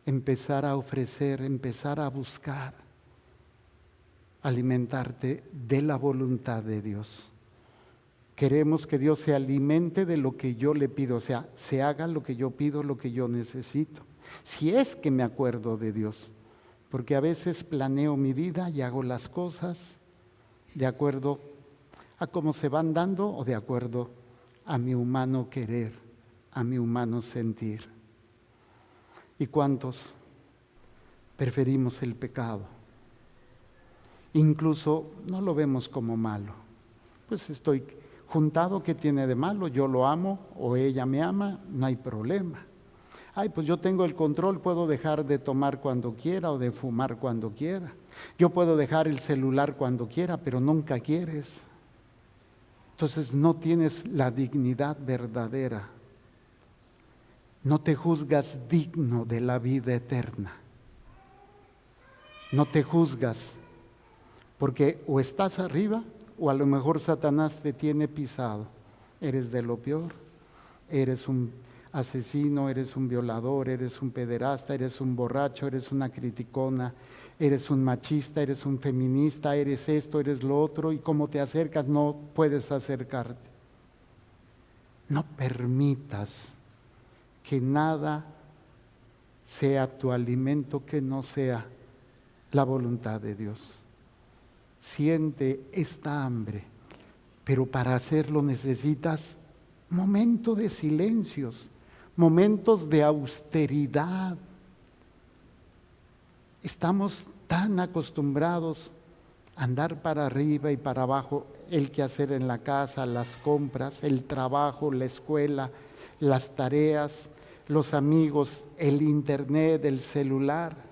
empezar a ofrecer, empezar a buscar, alimentarte de la voluntad de Dios. Queremos que Dios se alimente de lo que yo le pido, o sea, se haga lo que yo pido, lo que yo necesito. Si es que me acuerdo de Dios, porque a veces planeo mi vida y hago las cosas de acuerdo a cómo se van dando o de acuerdo a mi humano querer, a mi humano sentir. ¿Y cuántos preferimos el pecado? Incluso no lo vemos como malo. Pues estoy juntado, ¿qué tiene de malo? Yo lo amo o ella me ama, no hay problema. Ay, pues yo tengo el control, puedo dejar de tomar cuando quiera o de fumar cuando quiera. Yo puedo dejar el celular cuando quiera, pero nunca quieres. Entonces no tienes la dignidad verdadera. No te juzgas digno de la vida eterna. No te juzgas porque o estás arriba o a lo mejor Satanás te tiene pisado. Eres de lo peor, eres un asesino, eres un violador, eres un pederasta, eres un borracho, eres una criticona, eres un machista, eres un feminista, eres esto, eres lo otro, y como te acercas no puedes acercarte. No permitas que nada sea tu alimento que no sea la voluntad de Dios. Siente esta hambre, pero para hacerlo necesitas momentos de silencios, momentos de austeridad. Estamos tan acostumbrados a andar para arriba y para abajo, el quehacer en la casa, las compras, el trabajo, la escuela, las tareas, los amigos, el internet, el celular.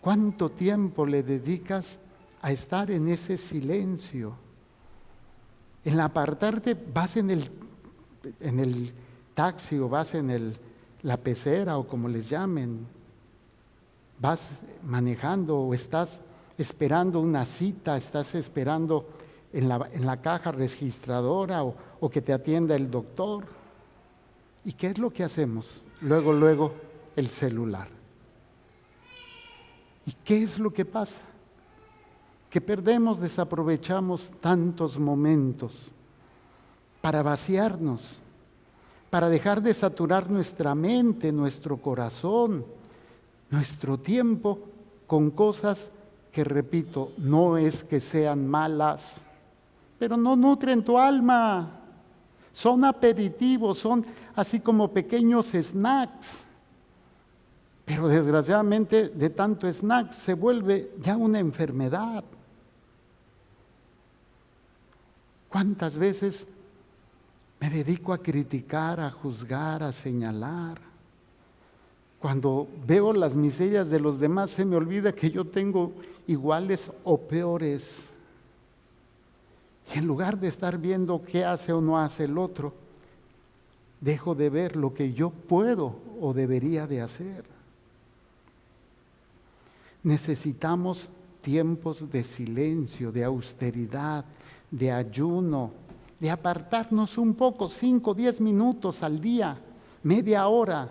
¿Cuánto tiempo le dedicas a estar en ese silencio? En apartarte, vas en el taxi o vas en la pecera o como les llamen, vas manejando o estás esperando una cita, estás esperando en la caja registradora o que te atienda el doctor. ¿Y qué es lo que hacemos? Luego, el celular. ¿Y qué es lo que pasa? Que desaprovechamos tantos momentos para vaciarnos, para dejar de saturar nuestra mente, nuestro corazón, nuestro tiempo con cosas que, repito, no es que sean malas, pero no nutren tu alma. Son aperitivos, son así como pequeños snacks. Pero desgraciadamente de tanto snack se vuelve ya una enfermedad. ¿Cuántas veces me dedico a criticar, a juzgar, a señalar? Cuando veo las miserias de los demás se me olvida que yo tengo iguales o peores. Y en lugar de estar viendo qué hace o no hace el otro, dejo de ver lo que yo puedo o debería de hacer. Necesitamos tiempos de silencio, de austeridad, de ayuno, de apartarnos un poco, 5, 10 minutos al día, media hora,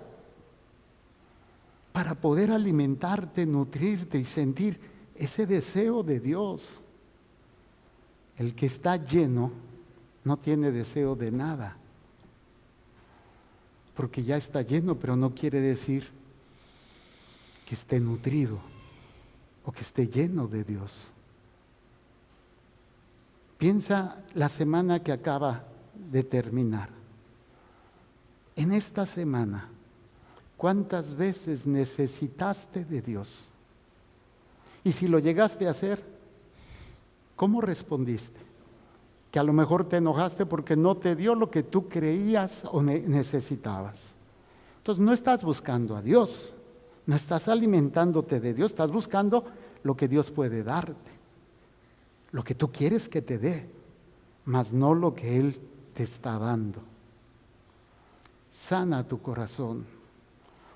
para poder alimentarte, nutrirte y sentir ese deseo de Dios. El que está lleno no tiene deseo de nada, porque ya está lleno, pero no quiere decir que esté nutrido o que esté lleno de Dios. Piensa la semana que acaba de terminar. En esta semana, ¿cuántas veces necesitaste de Dios? Y si lo llegaste a hacer, ¿cómo respondiste? Que a lo mejor te enojaste porque no te dio lo que tú creías o necesitabas. Entonces no estás buscando a Dios, no estás alimentándote de Dios, estás buscando lo que Dios puede darte, lo que tú quieres que te dé, mas no lo que Él te está dando. Sana tu corazón.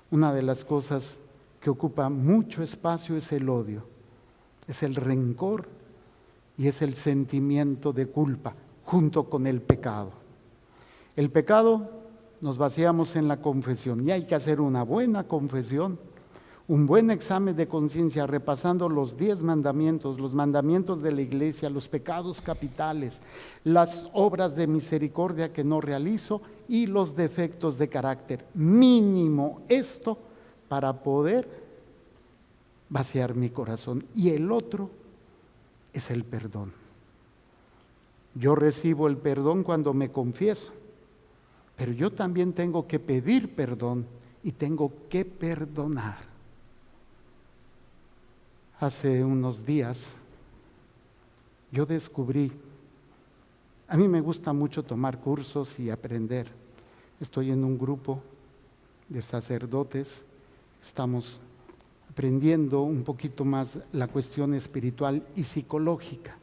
Una de las cosas que ocupa mucho espacio es el odio, es el rencor y es el sentimiento de culpa junto con el pecado. El pecado nos vaciamos en la confesión y hay que hacer una buena confesión, un buen examen de conciencia repasando los 10 mandamientos, los mandamientos de la iglesia, los pecados capitales, las obras de misericordia que no realizo y los defectos de carácter. Mínimo esto para poder vaciar mi corazón. Y el otro es el perdón. Yo recibo el perdón cuando me confieso, pero yo también tengo que pedir perdón y tengo que perdonar. Hace unos días yo descubrí, a mí me gusta mucho tomar cursos y aprender. Estoy en un grupo de sacerdotes, estamos aprendiendo un poquito más la cuestión espiritual y psicológica.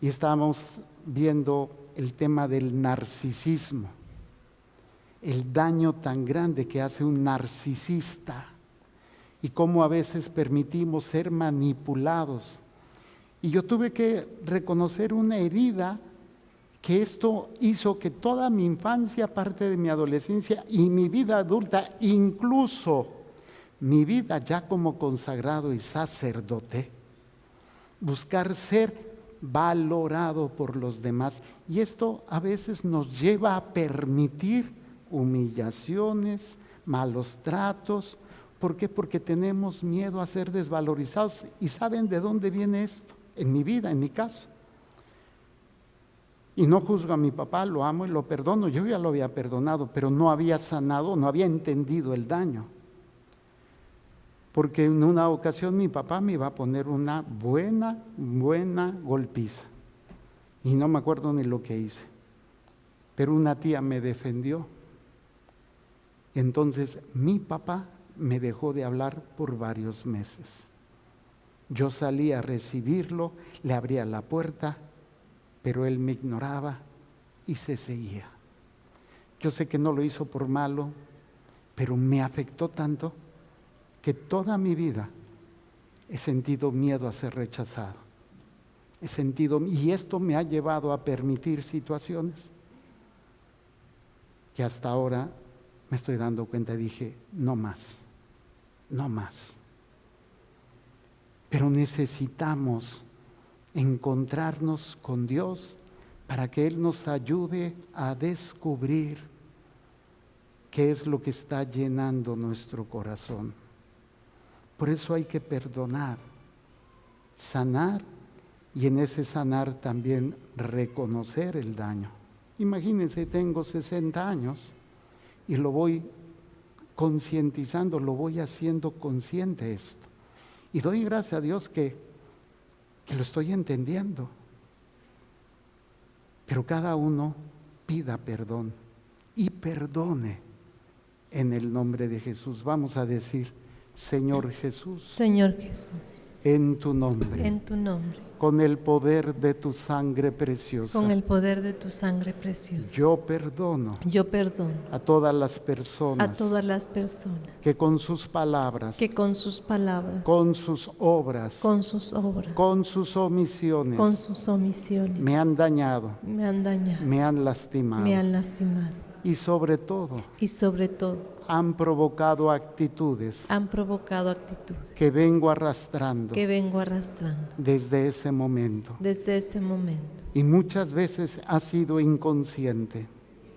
y estábamos viendo el tema del narcisismo, el daño tan grande que hace un narcisista y cómo a veces permitimos ser manipulados. Y yo tuve que reconocer una herida que esto hizo que toda mi infancia, parte de mi adolescencia y mi vida adulta, incluso mi vida ya como consagrado y sacerdote, buscar ser valorado por los demás. Y esto a veces nos lleva a permitir humillaciones, malos tratos. ¿Por qué? Porque tenemos miedo a ser desvalorizados. ¿Y saben de dónde viene esto? En mi vida, en mi caso. Y no juzgo a mi papá, lo amo y lo perdono. Yo ya lo había perdonado, pero no había sanado, no había entendido el daño. Porque en una ocasión mi papá me iba a poner una buena golpiza. Y no me acuerdo ni lo que hice. Pero una tía me defendió. Entonces mi papá me dejó de hablar por varios meses. Yo salí a recibirlo, le abría la puerta, pero él me ignoraba y se seguía. Yo sé que no lo hizo por malo, pero me afectó tanto que toda mi vida he sentido miedo a ser rechazado. Y esto me ha llevado a permitir situaciones que hasta ahora me estoy dando cuenta y dije, no más. Pero necesitamos encontrarnos con Dios para que Él nos ayude a descubrir qué es lo que está llenando nuestro corazón. Por eso hay que perdonar, sanar y en ese sanar también reconocer el daño. Imagínense, tengo 60 años y lo voy concientizando, lo voy haciendo consciente esto. Y doy gracias a Dios que lo estoy entendiendo. Pero cada uno pida perdón y perdone en el nombre de Jesús. Vamos a decir, Señor Jesús, Señor Jesús, en tu nombre, en tu nombre, con el poder de tu sangre preciosa, con el poder de tu sangre preciosa, yo perdono yo perdono a todas las a personas todas las personas que con sus palabras, que con sus palabras, con sus obras, con sus obras, con sus omisiones, con sus omisiones, me han dañado, me han dañado, me han lastimado me han lastimado y sobre todo y sobre todo han provocado actitudes han provocado actitudes que vengo arrastrando que vengo arrastrando desde ese momento. desde ese momento Y muchas veces ha sido inconsciente.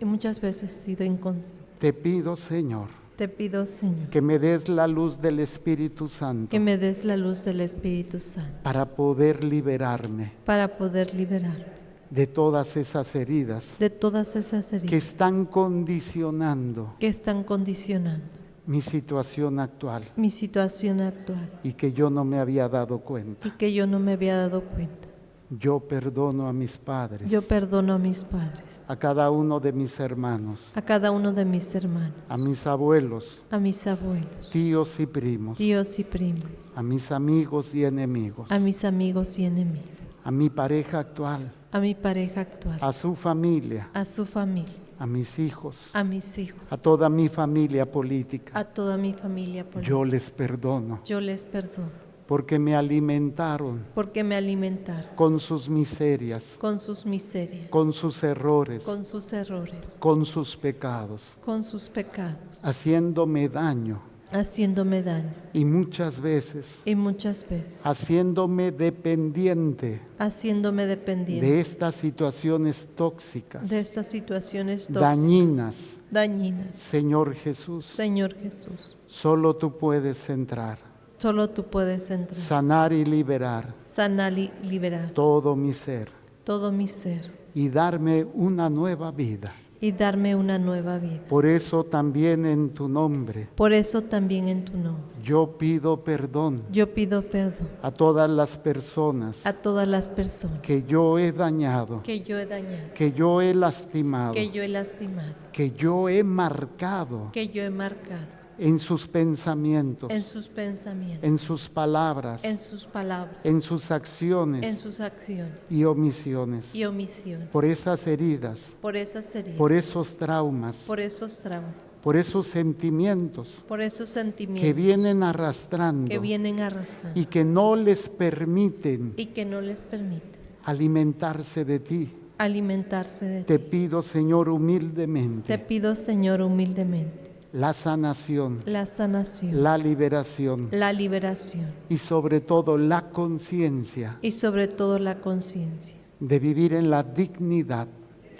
y muchas veces he sido inconsciente. Te pido, Señor, Te pido, Señor, que me des la luz del Espíritu Santo que me des la luz del Espíritu Santo para poder liberarme para poder liberarme de todas esas heridas de todas esas que heridas están condicionando que están condicionando mi situación actual mi situación actual y que yo no me había dado cuenta. y que yo no me había dado cuenta. Yo perdono a mis padres, Yo perdono a mis padres, a cada uno de mis hermanos, a cada uno de mis hermanos, a mis abuelos, a mis abuelos, tíos y primos, tíos y primos, a mis amigos y enemigos, a mis amigos y enemigos, a mi pareja actual, a mi pareja actual, a su familia, a su familia, a mis hijos, a mis hijos, a toda mi familia política. a toda mi familia política. Yo les perdono Yo les perdono porque me alimentaron porque me alimentaron con sus miserias, con sus miserias, con sus errores, con sus errores, con sus pecados, con sus pecados, haciéndome daño haciéndome daño y muchas veces y muchas veces haciéndome dependiente haciéndome dependiente de estas situaciones tóxicas, de estas situaciones tóxicas, dañinas. dañinas. Señor Jesús, Señor Jesús, solo tú puedes entrar, solo tú puedes entrar, sanar y liberar sanar y liberar todo mi ser todo mi ser y darme una nueva vida. y darme una nueva vida. Por eso también en tu nombre Por eso también en tu nombre yo pido perdón yo pido perdón a todas las personas a todas las personas que yo he dañado, que yo he dañado, que yo he lastimado, que yo he lastimado, que yo he marcado que yo he marcado en sus pensamientos, en sus pensamientos, en sus palabras, en sus palabras, en sus en acciones sus acciones y omisiones. y omisiones, Por esas heridas, por esas heridas, por esos traumas, por esos traumas, por esos sentimientos por esos que sentimientos vienen arrastrando que vienen arrastrando y que no les permiten y que no les permiten alimentarse de ti. alimentarse de Te ti. pido, Señor, Te humildemente, pido, Señor, humildemente, la sanación, la sanación, la liberación la liberación y sobre todo la conciencia y sobre todo la conciencia de vivir en la dignidad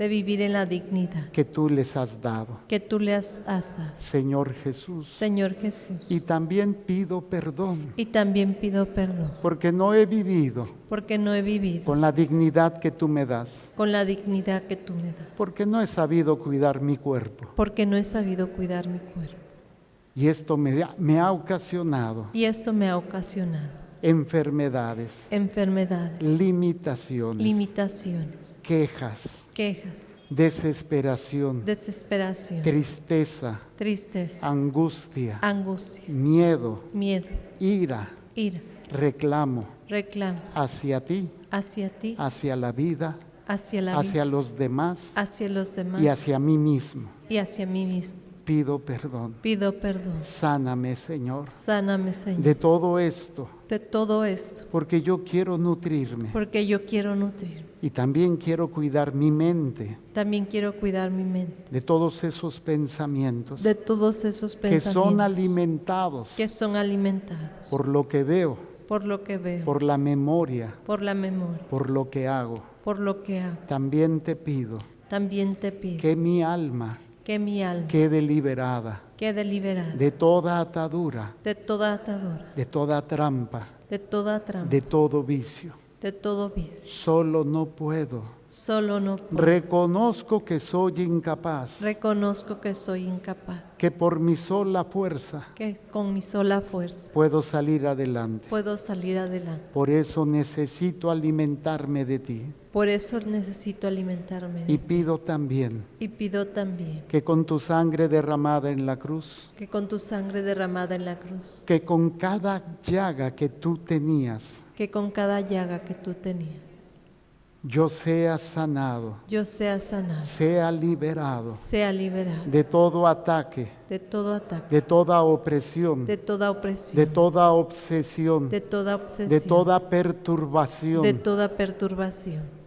de vivir en la dignidad que tú les has dado, que tú le has dado, Señor Jesús. Señor Jesús. Y también pido perdón Y también pido perdón porque no he vivido porque no he vivido con la dignidad que tú me das, con la dignidad que tú me das, porque no he sabido cuidar mi cuerpo. porque no he sabido cuidar mi cuerpo. Y esto me ha ocasionado Y esto me ha ocasionado enfermedades, enfermedades, limitaciones, limitaciones, quejas, quejas, desesperación, desesperación, tristeza, tristeza, angustia, angustia, miedo, miedo, ira, ira, reclamo reclamo hacia ti, hacia ti, hacia la vida, hacia la hacia vida, los demás hacia los demás y hacia mí mismo. y hacia mí mismo. Pido perdón. Pido perdón. Sáname, Señor, Sáname, Señor, de todo esto, de todo esto, porque yo quiero nutrirme porque yo quiero nutrir. y también quiero cuidar mi mente También quiero cuidar mi mente de todos esos pensamientos de todos esos que son pensamientos alimentados que son alimentados por lo que veo, por lo que veo, por la memoria, por la memoria, por lo que hago. por lo que hago. También te pido También te pido que mi alma que mi alma quede liberada quede liberada de toda atadura, de toda atadura, de toda trampa, de toda trampa, de todo vicio. de todo vicio. Solo no puedo. Solo no puedo. Reconozco que soy incapaz, Reconozco que soy incapaz, que por mi sola fuerza que con mi sola fuerza puedo salir adelante. puedo salir adelante. Por eso necesito alimentarme de ti. Por eso necesito alimentarme de Y ti. pido también Y pido también que con tu sangre derramada en la cruz, que con tu sangre derramada en la cruz, que con cada llaga que tú tenías, que con cada llaga que tú tenías, yo sea sanado, yo sea sanado, sea liberado sea liberado de todo ataque, de todo ataque, de toda opresión, de toda opresión, de toda obsesión, de toda obsesión, de toda perturbación, de toda perturbación,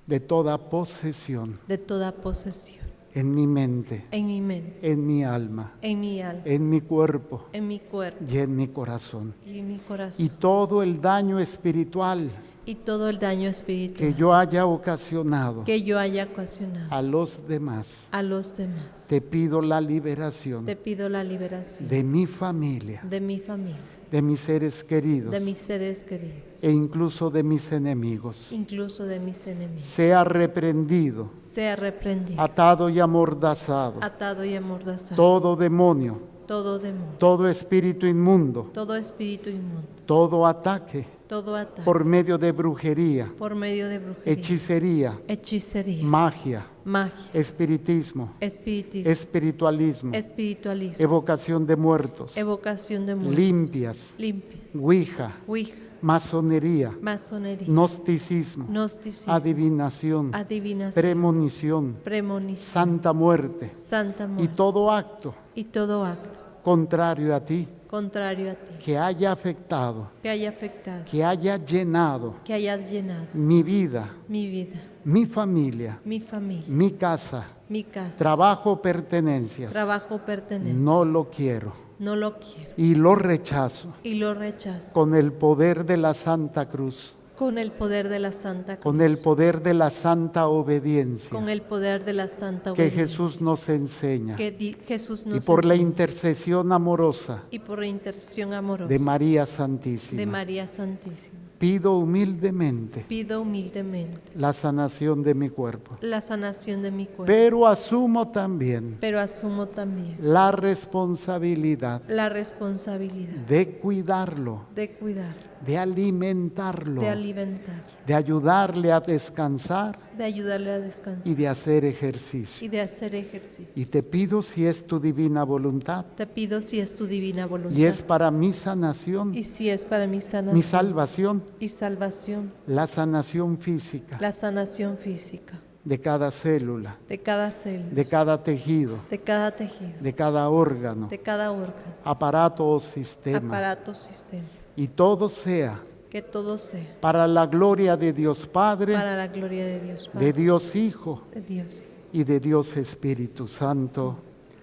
de toda posesión de toda posesión en mi mente, en mi mente, en mi alma, en mi alma, en mi cuerpo en mi cuerpo y en mi corazón. y en mi corazón. Y todo el daño espiritual Y todo el daño que espiritual yo haya ocasionado que yo haya ocasionado a los demás, a los demás, te pido la liberación te pido la liberación de mi familia, de mi familia, de mis seres queridos de mis seres queridos, e incluso de mis enemigos. incluso de mis enemigos. Sea reprendido, Sea reprendido, atado y amordazado atado y amordazado todo demonio, todo demonio, todo espíritu inmundo, todo espíritu inmundo, todo ataque todo ataque por medio de brujería, por medio de brujería, hechicería, hechicería, magia, magia, espiritismo, espiritismo, espiritualismo, espiritualismo, evocación de muertos, evocación de muertos, limpias, limpia, ouija, ouija, masonería, masonería, gnosticismo, gnosticismo, adivinación, adivinación, premonición, premonición, santa muerte santa y muerte todo acto y todo acto contrario a ti contrario a ti que haya afectado, que haya afectado, que haya llenado que haya llenado mi vida, mi vida, mi familia, mi familia, mi casa, mi casa, trabajo, pertenencias. trabajo, pertenencia. No lo quiero No lo quiero y lo rechazo y lo rechazo con el poder de la Santa Cruz, con el poder de la Santa Cruz, con el poder de la Santa Obediencia con el poder de la Santa que Obediencia Jesús nos enseña que Jesús y nos por la enseña, intercesión amorosa y por la intercesión amorosa de María de Santísima. María Santísima. pido humildemente pido humildemente la sanación de mi cuerpo, la sanación de mi cuerpo, pero asumo también pero asumo también la responsabilidad la responsabilidad de cuidarlo, de cuidar, de alimentarlo, de alimentar, de ayudarle a descansar de ayudarle a descansar y de hacer ejercicio. y de hacer ejercicio. Y te pido, si es tu divina voluntad Te pido si es tu divina voluntad y es para mi sanación, y si es para mi sanación mi salvación, y salvación, la sanación física la sanación física de cada célula, de cada célula, de cada tejido, de cada tejido, de cada órgano, de cada órgano, aparato o sistema, aparato, sistema, y todo sea que todo sea para la gloria de Dios Padre, para la gloria de Dios de Padre, Dios Hijo de Dios. y de Dios Espíritu Santo.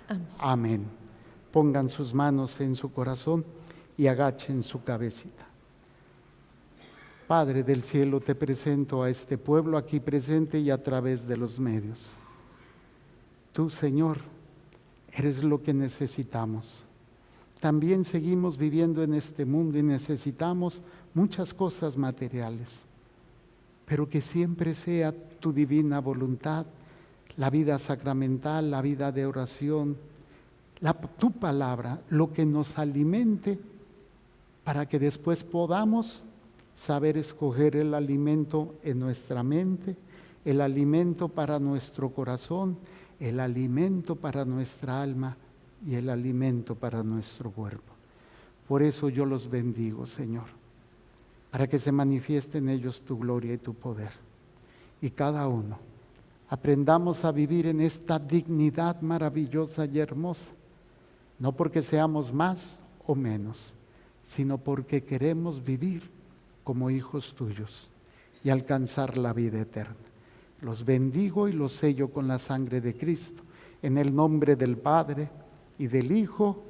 Amén. Amén. Pongan sus manos en su corazón y agachen su cabecita. Padre del cielo, te presento a este pueblo aquí presente y a través de los medios. Tú, Señor, eres lo que necesitamos. También seguimos viviendo en este mundo y necesitamos muchas cosas materiales, pero que siempre sea tu divina voluntad, la vida sacramental, la vida de oración, tu palabra, lo que nos alimente para que después podamos saber escoger el alimento en nuestra mente, el alimento para nuestro corazón, el alimento para nuestra alma y el alimento para nuestro cuerpo. Por eso yo los bendigo, Señor, para que se manifieste en ellos tu gloria y tu poder. Y cada uno aprendamos a vivir en esta dignidad maravillosa y hermosa, no porque seamos más o menos, sino porque queremos vivir como hijos tuyos y alcanzar la vida eterna. Los bendigo y los sello con la sangre de Cristo, en el nombre del Padre, y del Hijo,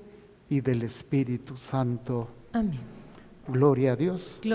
y del Espíritu Santo. Amén. Gloria a Dios. Gloria